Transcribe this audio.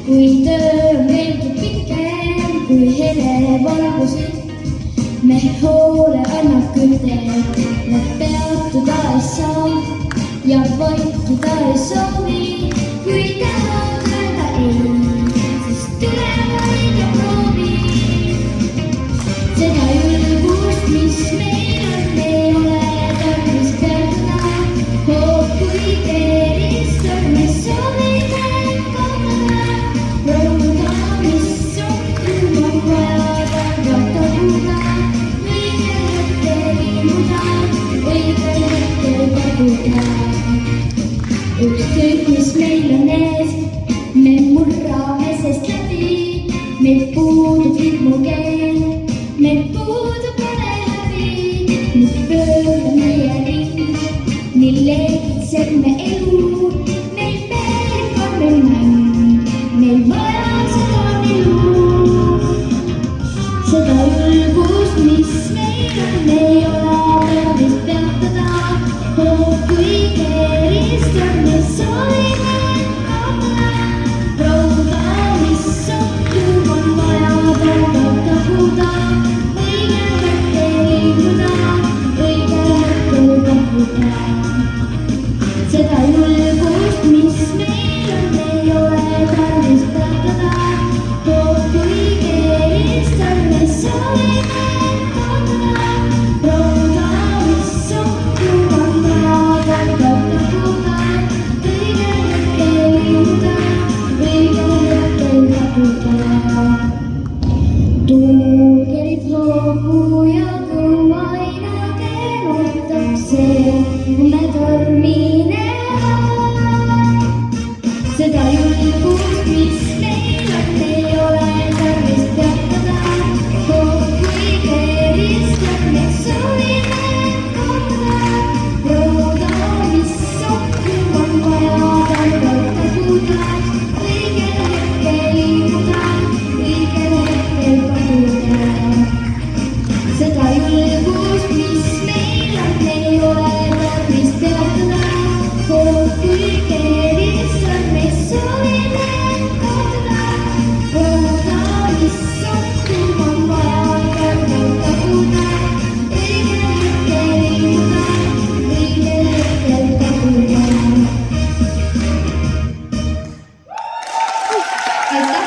kui töö on veelgi pikem kui hele valgusid, me hoole annab küll teed, me peatuda ei saa ja vaikida ei soovi, kui tahad öelda ei, siis tule vaid ja proovi. Seda julgust, mis meil on, ei ole tarvis peatada, hoog kui keeristab, me soovime kaotada. Rõhuda, mis on külm, on vaja targata puhuda, õigel hetkel ilmuda, õigel hetkel paguda. Ükskõik, mis meil on ees, me murrame sest läbi, meil puudub hirmukeel, meil puudub häbi. Nüüd pöörab meie ring, nii leegitseb me elu, meil meeldib karmel mäng, meil vaja seda elu. Seda julgust, mis meil on, ei ole tarvis peatada, hoog kui keeristab, me soovime kaotada. Rõhuda, mis on külm, on vaja targata puhuda, õigel hetkel ilmuda, õigel hetkel pakuda. Seda julgust, mis meil on, ei ole tarvis peatada, hoog kui keeristab, me soovime kaotada. Rõhuda, mis on külm, on vaja targata puhuda, õigel hetkel ilmuda, õigel hetkel pakuda. Tuul kerib hoogu ja kõvaina keerutab see, kui me tormine seda julgust, mis meil on, ei ole tarvis peatada, hoog kui keeristab, me soovime kaotada. Rõhuda, mis on külm, on vaja targata puhuda, õigel hetkel ilmuda, õigel hetkel pakuda. Seda julgust, mis meil on, ei ole tarvis peatada, hoog kui keeristab, me soovime kaotada. Rõhuda, mis on külm, on vaja targata puhuda, õigel hetkel ilmuda, õigel hetkel pakuda. Aitäh!